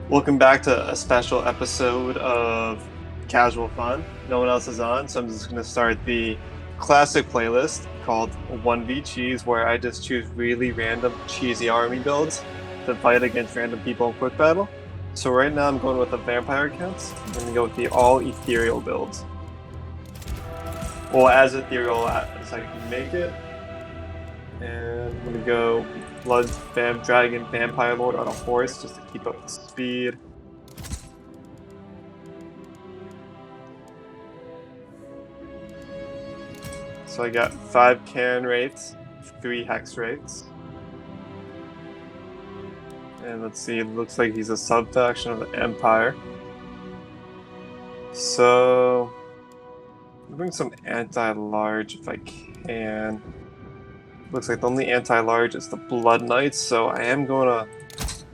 Welcome back to a special episode of Casual Fun. No one else is on, so I'm just going to start the classic playlist called 1v Cheese, where I just choose really random cheesy army builds to fight against random people in quick battle. So right now I'm going with the vampire counts. I'm going to go with the all ethereal builds. Well, as ethereal as I can make it. And I'm going to go Blood Dragon Vampire Lord on a horse just to keep up the speed. So I got 5 cannon rates, 3 hex rates. And let's see, it looks like he's a sub-faction of the Empire. So I'll bring some anti-large if I can. Looks like the only anti-large is the Blood Knights, so I am going to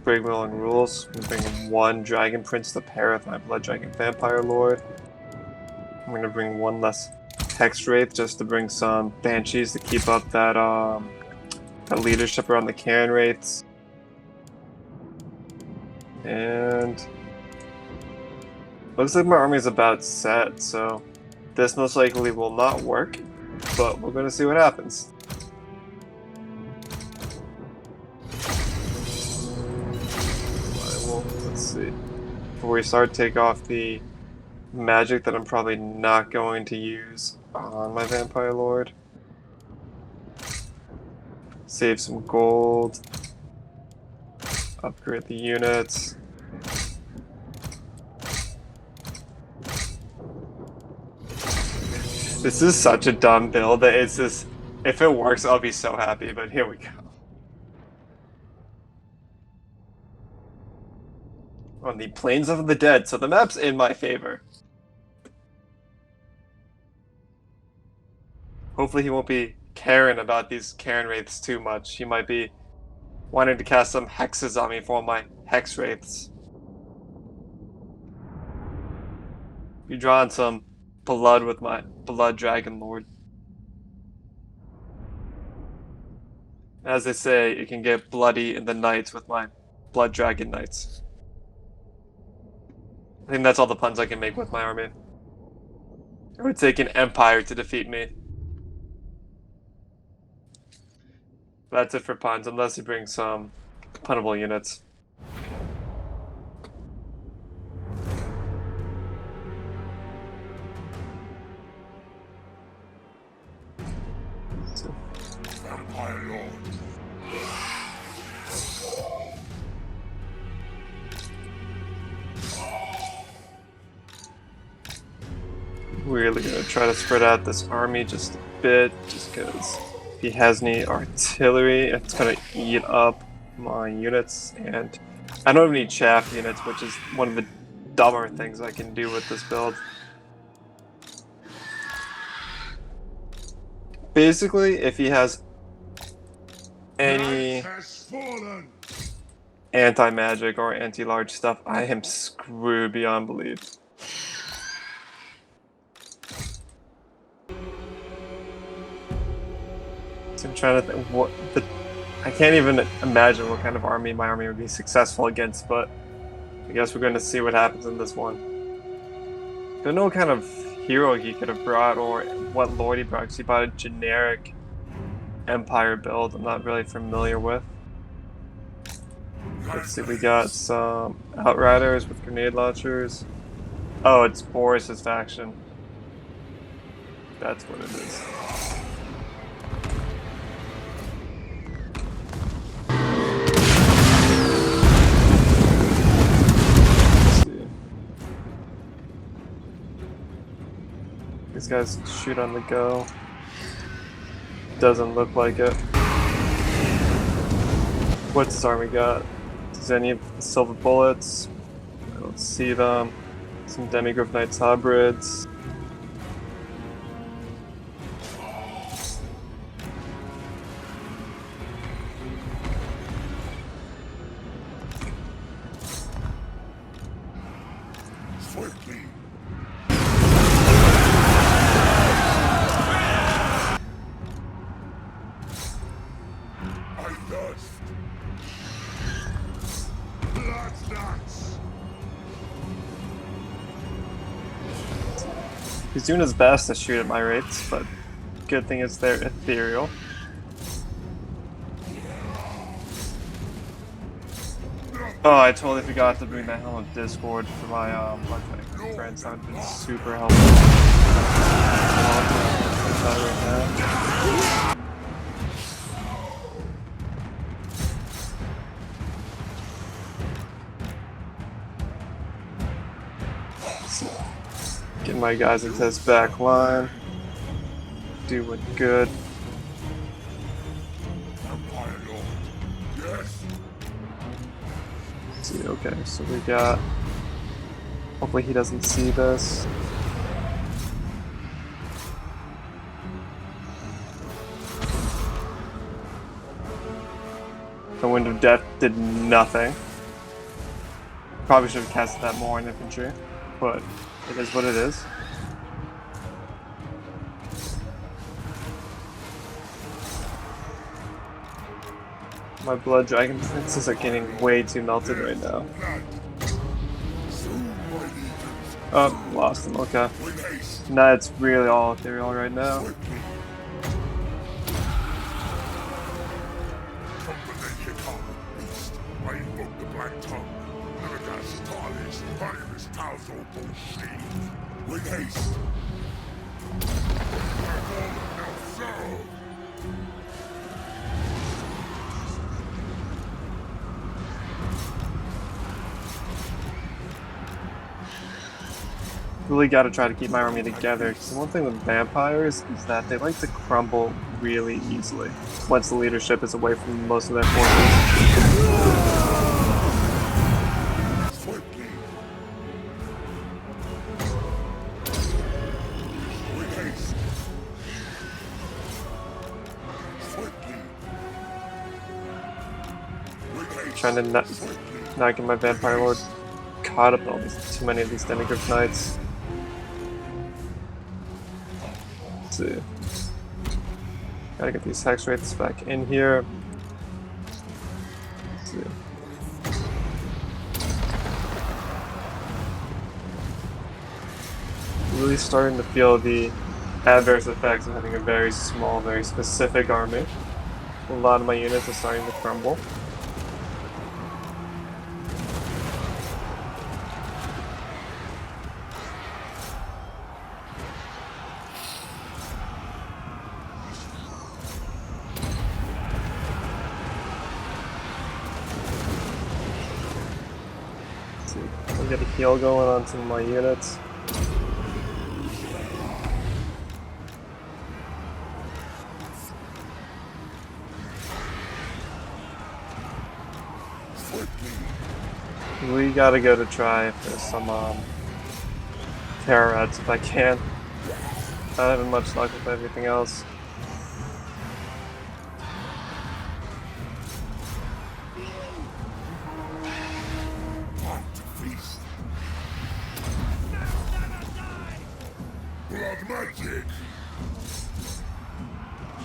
break my own rules. I'm going to bring 1 Dragon Prince to pair with my Blood Dragon Vampire Lord. I'm going to bring 1 less Hex Wraith just to bring some Banshees to keep up that leadership around the Cannon Wraiths. And looks like my army is about set, so this most likely will not work, but we're going to see what happens. Let's see. Before we start, take off the magic that I'm probably not going to use on my Vampire Lord. Save some gold. Upgrade the units. This is such a dumb build that it's just, if it works, I'll be so happy, but here we go. On the Plains of the Dead, so the map's in my favor. Hopefully he won't be caring about these Cairn Wraiths too much. He might be wanting to cast some hexes on me for my Hex Wraiths. Be drawing some blood with my Blood Dragon Lord. As they say, it can get bloody in the nights with my Blood Dragon Knights. I think that's all the puns I can make with my army. It would take an empire to defeat me. That's it for puns, unless you bring some punnable units. Vampire Lord. Really gonna try to spread out this army just a bit, just because if he has any artillery, it's gonna eat up my units, and I don't have any chaff units, which is one of the dumber things I can do with this build. Basically, if he has any anti-magic or anti-large stuff, I am screwed beyond belief. I'm trying to think I can't even imagine what kind of army my army would be successful against, but I guess we're going to see what happens in this one. Don't know what kind of hero he could have brought or what lord he brought, because he brought a generic Empire build I'm not really familiar with. Let's see, we got some Outriders with grenade launchers. Oh, it's Boris's faction. That's what it is. These guys shoot on the go. Doesn't look like it. What's this army got? Does any of the silver bullets? I don't see them. Some Demigryph Knights hybrids. Swiftly. I thirst. Blood nuts. He's doing his best to shoot at my rates, but good thing is they're ethereal. Oh, I totally forgot to bring that helm of Discord for my friends. That would have been super helpful. Get my guys into this back line. Doing good. See, okay, so we got. Hopefully he doesn't see this. The Wind of Death did nothing. Probably should have casted that more in infantry, but it is what it is. My Blood Dragon Princes are getting way too melted right now. Oh, lost them, okay. Nah, it's really all ethereal right now. With haste. Really got to try to keep my army together, because the one thing with vampires is that they like to crumble really easily once the leadership is away from most of their forces. Trying to not get my Vampire Lord caught up in all these, too many of these Denigriff Knights. Let's see. Gotta get these Hex Wraiths back in here. Let's see. Really starting to feel the adverse effects of having a very small, very specific army. A lot of my units are starting to crumble. I'll get a heal going on some of my units. We gotta go to try if there's some terror rats if I can. Not having much luck with everything else.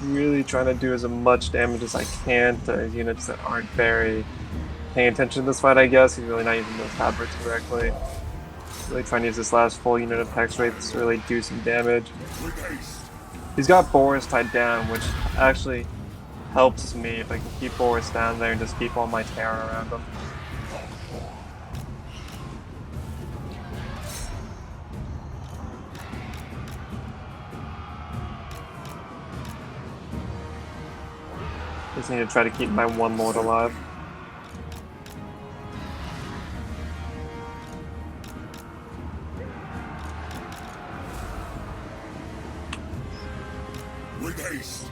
Really trying to do as much damage as I can to units that aren't very paying attention to this fight, I guess. He's really not using those halberds correctly. Really trying to use this last full unit of Hex Wraiths to really do some damage. He's got Boris tied down, which actually helps me if I can keep Boris down there and just keep all my terror around him. Just need to try to keep my one lord alive. With haste.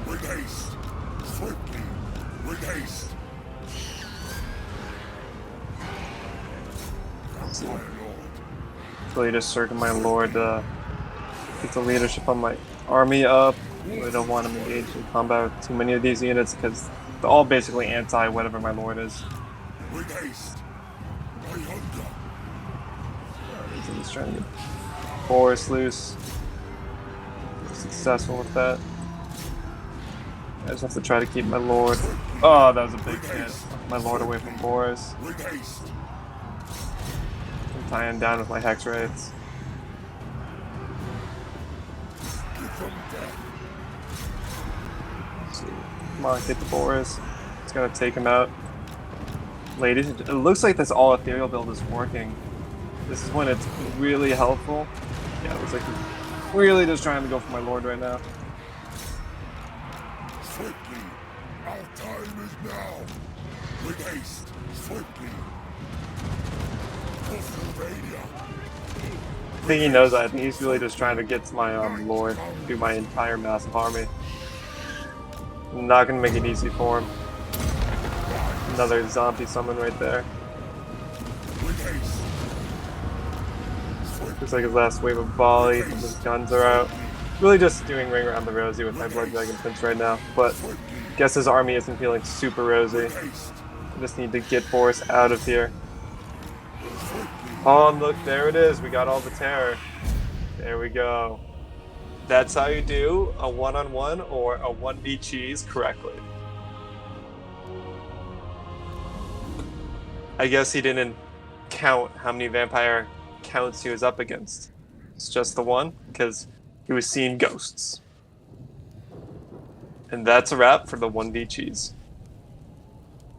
With haste. Swiftly. With haste. Really just circle my lord to get the leadership on my army up. Really don't want him engaged in combat with too many of these units because they're all basically anti whatever my lord is. With haste. I hunger. He's trying to get Boris loose. Successful with that. I just have to try to keep my lord. Oh, that was a big hit. My lord away from Boris. With haste. I'm tying down with my hex raids. Give them death. Let's see. Come on, get the Boris. It's gonna take him out. Ladies, it looks like this all ethereal build is working. This is when it's really helpful. Yeah, it looks like he's really just trying to go for my lord right now. Swiftly. Our time is now. With haste. Swiftly. Pennsylvania. I think he knows that. I think he's really just trying to get to my lord through my entire massive army. I'm not gonna make it easy for him. Another zombie summon right there. With haste. Looks like his last wave of volley. His guns are out. Really just doing ring around the rosy with my blood dragon prince right now. But guess his army isn't feeling super rosy. I just need to get Boris out of here. Oh, and look, there it is. We got all the terror. There we go. That's how you do a one-on-one or a 1v cheese correctly. I guess he didn't count how many vampire counts he was up against. It's just the one, because he was seeing ghosts. And that's a wrap for the 1v cheese.